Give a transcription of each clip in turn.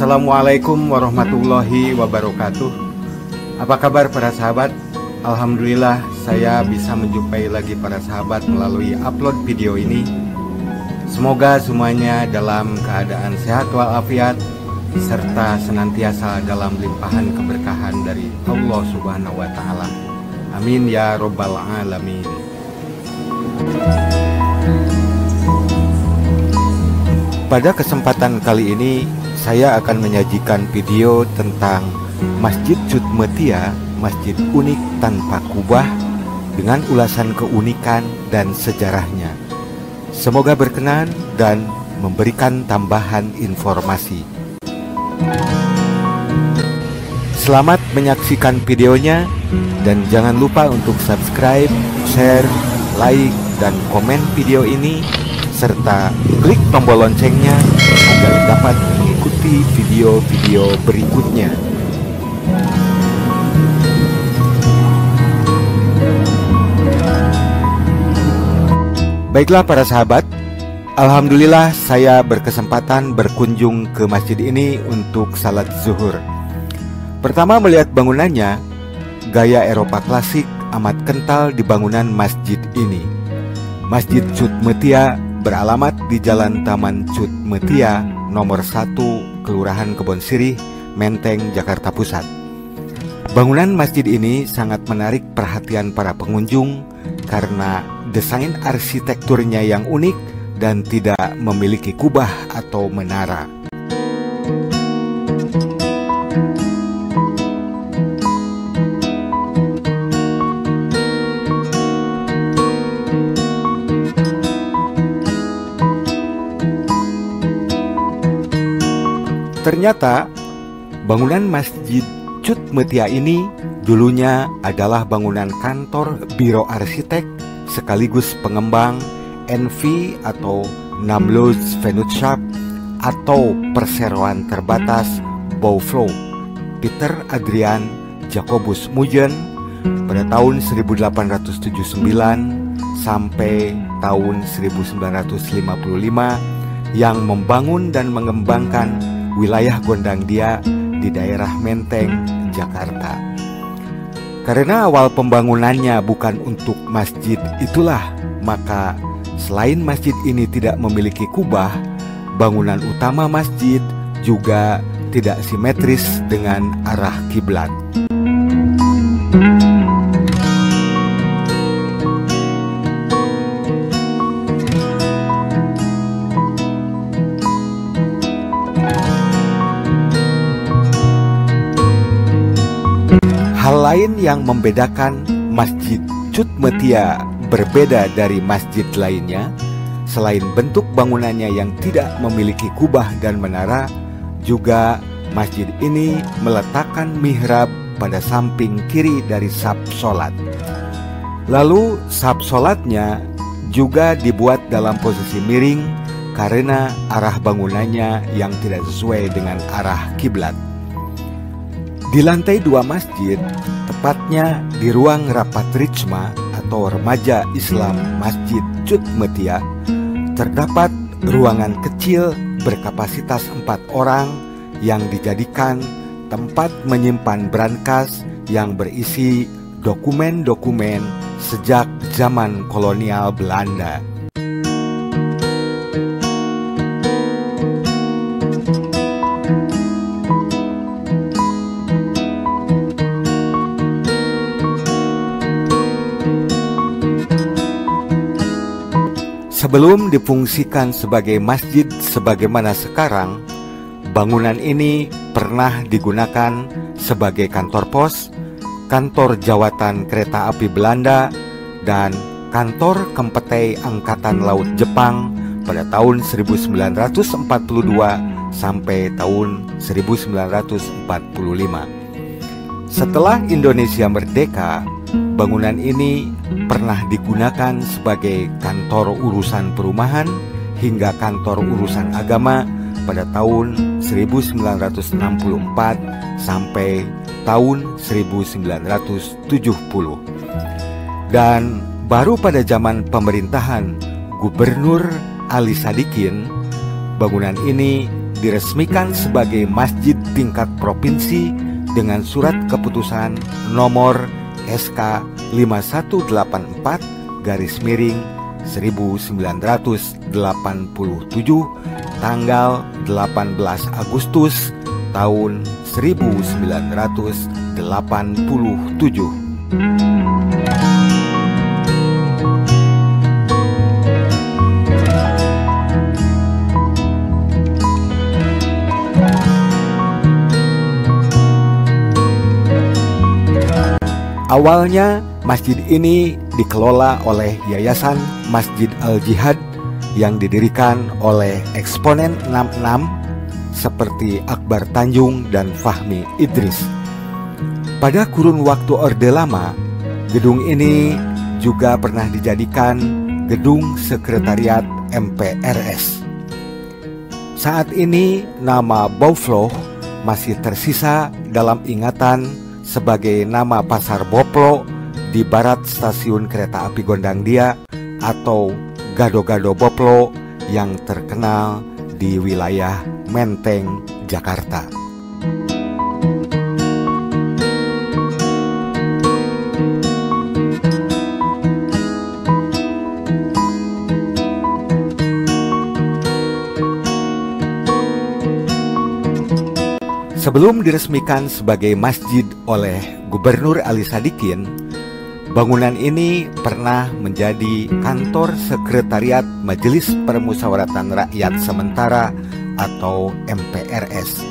Assalamualaikum warahmatullahi wabarakatuh. Apa kabar para sahabat? Alhamdulillah saya bisa menjumpai lagi para sahabat melalui upload video ini. Semoga semuanya dalam keadaan sehat walafiat serta senantiasa dalam limpahan keberkahan dari Allah Subhanahu wa taala. Amin ya rabbal alamin. Pada kesempatan kali ini saya akan menyajikan video tentang Masjid Cut Mutia, masjid unik tanpa kubah dengan ulasan keunikan dan sejarahnya. Semoga berkenan dan memberikan tambahan informasi. Selamat menyaksikan videonya dan jangan lupa untuk subscribe, share, like, dan komen video ini serta klik tombol loncengnya agar dapat mengikuti video-video berikutnya. Baiklah para sahabat, alhamdulillah saya berkesempatan berkunjung ke masjid ini untuk salat zuhur. Pertama melihat bangunannya, gaya Eropa klasik amat kental di bangunan masjid ini. Masjid Cut Mutia beralamat di Jalan Taman Cut Mutia nomor 1, Kelurahan Kebon Sirih, Menteng, Jakarta Pusat. Bangunan masjid ini sangat menarik perhatian para pengunjung karena desain arsitekturnya yang unik dan tidak memiliki kubah atau menara. Ternyata bangunan Masjid Cut Mutia ini dulunya adalah bangunan kantor Biro Arsitek sekaligus pengembang NV atau Namludsvennootschap atau perseroan terbatas Bouwvrouw Pieter Adriaan Jacobus Muyjen pada tahun 1879 sampai tahun 1955 yang membangun dan mengembangkan wilayah Gondangdia di daerah Menteng, Jakarta. Karena awal pembangunannya bukan untuk masjid itulah, maka selain masjid ini tidak memiliki kubah, bangunan utama masjid juga tidak simetris dengan arah kiblat. Hal lain yang membedakan Masjid Cut Mutia berbeda dari masjid lainnya, selain bentuk bangunannya yang tidak memiliki kubah dan menara, juga masjid ini meletakkan mihrab pada samping kiri dari saf sholat. Lalu saf sholatnya juga dibuat dalam posisi miring karena arah bangunannya yang tidak sesuai dengan arah kiblat. Di lantai 2 masjid, tepatnya di ruang rapat Rijma atau remaja Islam Masjid Cut Mutia, terdapat ruangan kecil berkapasitas 4 orang yang dijadikan tempat menyimpan brankas yang berisi dokumen-dokumen sejak zaman kolonial Belanda. Sebelum difungsikan sebagai masjid sebagaimana sekarang, bangunan ini pernah digunakan sebagai kantor pos, kantor jawatan kereta api Belanda, dan kantor Kempetei Angkatan Laut Jepang pada tahun 1942 sampai tahun 1945. Setelah Indonesia merdeka, bangunan ini pernah digunakan sebagai kantor urusan perumahan hingga kantor urusan agama pada tahun 1964 sampai tahun 1970. Dan baru pada zaman pemerintahan Gubernur Ali Sadikin, bangunan ini diresmikan sebagai masjid tingkat provinsi dengan surat keputusan nomor SK 5184/1987 tanggal 18 Agustus tahun 1987. Awalnya masjid ini dikelola oleh Yayasan Masjid Al-Jihad yang didirikan oleh eksponen 66 seperti Akbar Tanjung dan Fahmi Idris. Pada kurun waktu Orde Lama, gedung ini juga pernah dijadikan gedung sekretariat MPRS. Saat ini nama Bouwvlug masih tersisa dalam ingatan sebagai nama Pasar Boplo di barat stasiun kereta api Gondangdia atau Gado-Gado Boplo yang terkenal di wilayah Menteng, Jakarta. Sebelum diresmikan sebagai masjid oleh Gubernur Ali Sadikin, bangunan ini pernah menjadi kantor sekretariat Majelis Permusyawaratan Rakyat Sementara atau MPRS.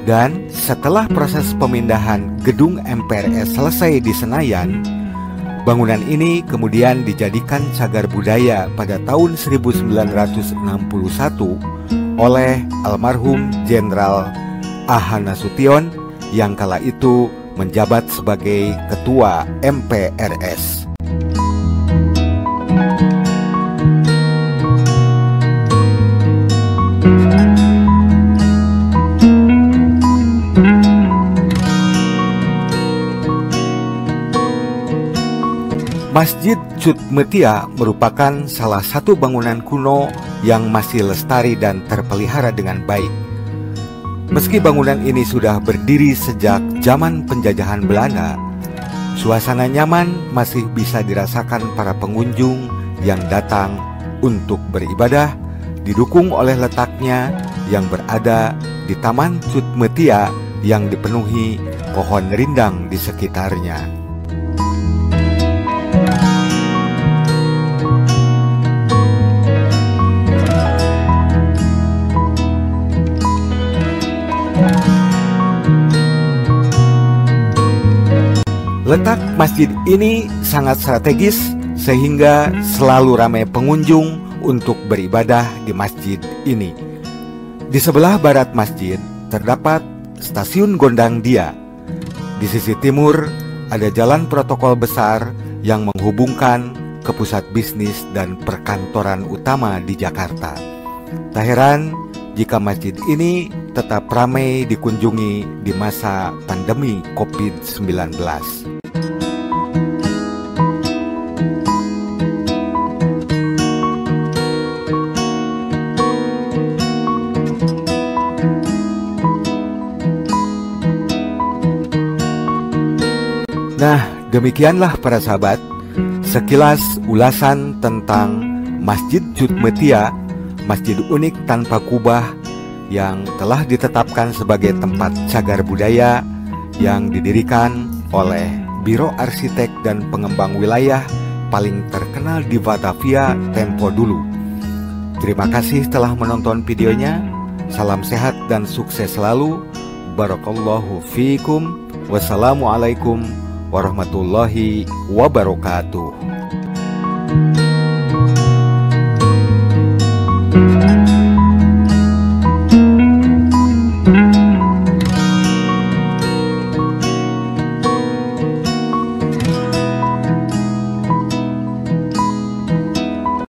Dan setelah proses pemindahan gedung MPRS selesai di Senayan, bangunan ini kemudian dijadikan cagar budaya pada tahun 1961 oleh almarhum Jenderal A.H. Nasution yang kala itu menjabat sebagai Ketua MPRS. Masjid Cut Mutia merupakan salah satu bangunan kuno yang masih lestari dan terpelihara dengan baik. Meski bangunan ini sudah berdiri sejak zaman penjajahan Belanda, suasana nyaman masih bisa dirasakan para pengunjung yang datang untuk beribadah, didukung oleh letaknya yang berada di Taman Cut Mutia yang dipenuhi pohon rindang di sekitarnya. Letak masjid ini sangat strategis sehingga selalu ramai pengunjung untuk beribadah di masjid ini. Di sebelah barat masjid terdapat stasiun Gondangdia. Di sisi timur ada jalan protokol besar yang menghubungkan ke pusat bisnis dan perkantoran utama di Jakarta. Tak heran jika masjid ini tetap ramai dikunjungi di masa pandemi COVID-19. Nah, demikianlah para sahabat, sekilas ulasan tentang Masjid Cut Mutia, masjid unik tanpa kubah yang telah ditetapkan sebagai tempat cagar budaya yang didirikan oleh Biro Arsitek dan Pengembang Wilayah paling terkenal di Batavia tempo dulu. Terima kasih telah menonton videonya. Salam sehat dan sukses selalu. Barakallahu fiikum. Wassalamualaikum warahmatullahi wabarakatuh.